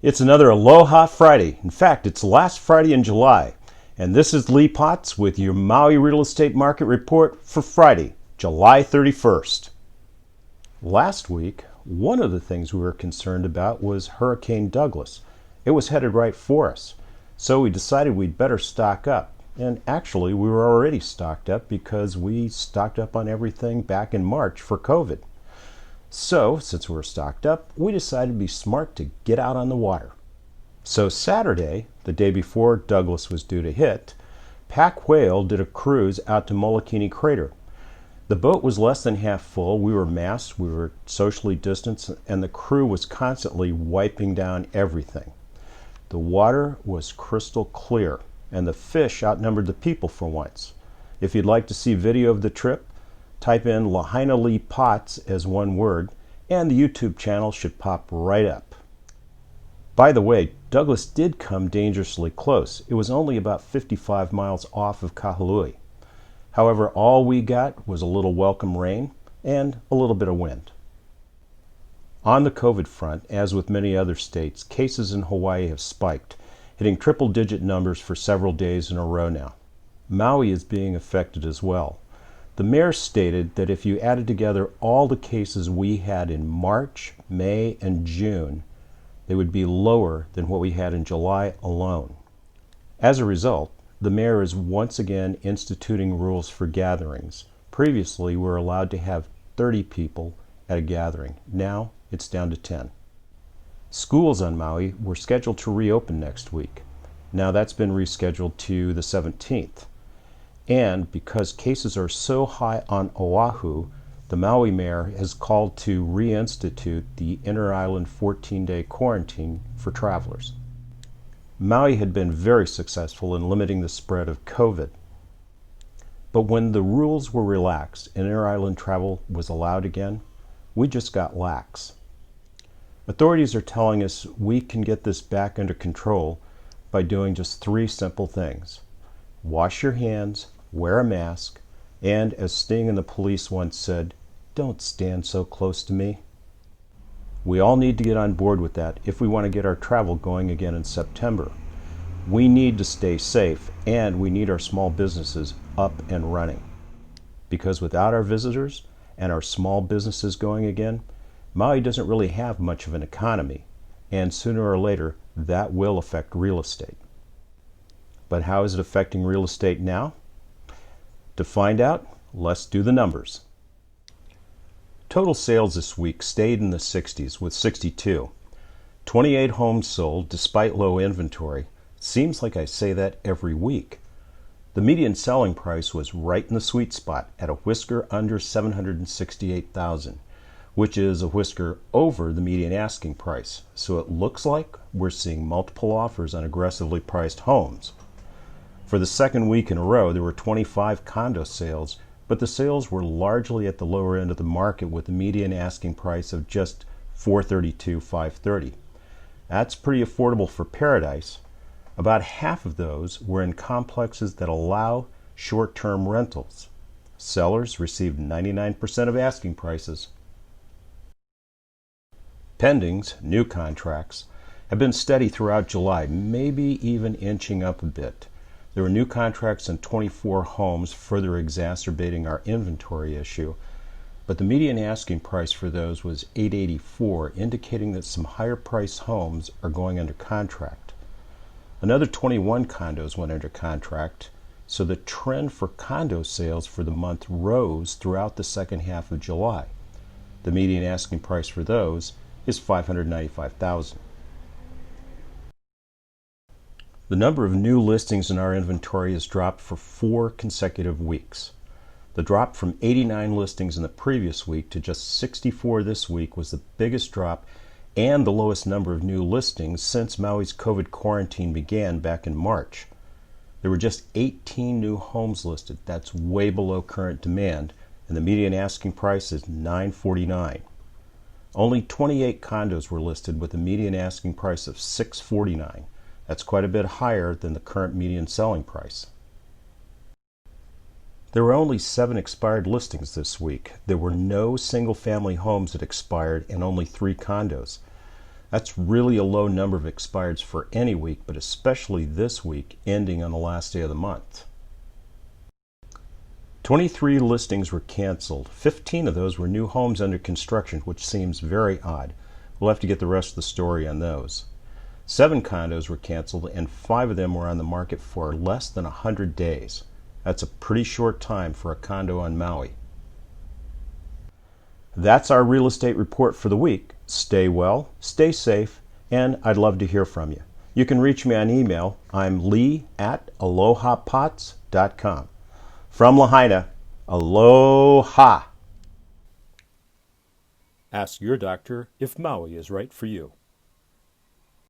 It's another Aloha Friday. In fact, it's the last Friday in July. And this is Lee Potts with your Maui Real Estate Market Report for Friday, July 31st. Last week, one of the things we were concerned about was Hurricane Douglas. It was headed right for us. So we decided we'd better stock up. And actually, we were already stocked up because we stocked up on everything back in March for COVID. So, since we were stocked up, we decided to be smart to get out on the water. So Saturday, the day before Douglas was due to hit, Pack Whale did a cruise out to Molokini Crater. The boat was less than half full, we were masked, we were socially distanced, and the crew was constantly wiping down everything. The water was crystal clear, and the fish outnumbered the people for once. If you'd like to see video of the trip, type in Lahaina Lee Potts as one word, and the YouTube channel should pop right up. By the way, Douglas did come dangerously close. It was only about 55 miles off of Kahului. However, all we got was a little welcome rain and a little bit of wind. On the COVID front, as with many other states, cases in Hawaii have spiked, hitting triple-digit numbers for several days in a row now. Maui is being affected as well. The mayor stated that if you added together all the cases we had in March, May, and June, they would be lower than what we had in July alone. As a result, the mayor is once again instituting rules for gatherings. Previously, we were allowed to have 30 people at a gathering. Now, it's down to 10. Schools on Maui were scheduled to reopen next week. Now that's been rescheduled to the 17th. And because cases are so high on Oahu, the Maui mayor has called to reinstitute the inter-island 14-day quarantine for travelers. Maui had been very successful in limiting the spread of COVID. But when the rules were relaxed and inter-island travel was allowed again, we just got lax. Authorities are telling us we can get this back under control by doing just 3 simple things. Wash your hands, wear a mask, and as Sting and the police once said, don't stand so close to me. We all need to get on board with that if we want to get our travel going again in September. We need to stay safe, and we need our small businesses up and running. Because without our visitors and our small businesses going again, Maui doesn't really have much of an economy, and sooner or later that will affect real estate. But how is it affecting real estate now? To find out, let's do the numbers. Total sales this week stayed in the 60s with 62. 28 homes sold despite low inventory. Seems like I say that every week. The median selling price was right in the sweet spot at a whisker under $768,000, which is a whisker over the median asking price. So it looks like we're seeing multiple offers on aggressively priced homes. For the second week in a row, there were 25 condo sales, but the sales were largely at the lower end of the market with the median asking price of just $432,530. That's pretty affordable for Paradise. About half of those were in complexes that allow short-term rentals. Sellers received 99% of asking prices. Pendings, new contracts, have been steady throughout July, maybe even inching up a bit. There were new contracts in 24 homes, further exacerbating our inventory issue, but the median asking price for those was $884, indicating that some higher priced homes are going under contract. Another 21 condos went under contract, so the trend for condo sales for the month rose throughout the second half of July. The median asking price for those is $595,000. The number of new listings in our inventory has dropped for 4 consecutive weeks. The drop from 89 listings in the previous week to just 64 this week was the biggest drop and the lowest number of new listings since Maui's COVID quarantine began back in March. There were just 18 new homes listed. That's way below current demand, and the median asking price is $949. Only 28 condos were listed with a median asking price of $649. That's quite a bit higher than the current median selling price. There were only 7 expired listings this week. There were no single-family homes that expired and only 3 condos. That's really a low number of expireds for any week, but especially this week, ending on the last day of the month. 23 listings were canceled. 15 of those were new homes under construction, which seems very odd. We'll have to get the rest of the story on those. 7 condos were canceled, and 5 of them were on the market for less than 100 days. That's a pretty short time for a condo on Maui. That's our real estate report for the week. Stay well, stay safe, and I'd love to hear from you. You can reach me on email. I'm lee@alohapots.com. From Lahaina, aloha! Ask your doctor if Maui is right for you.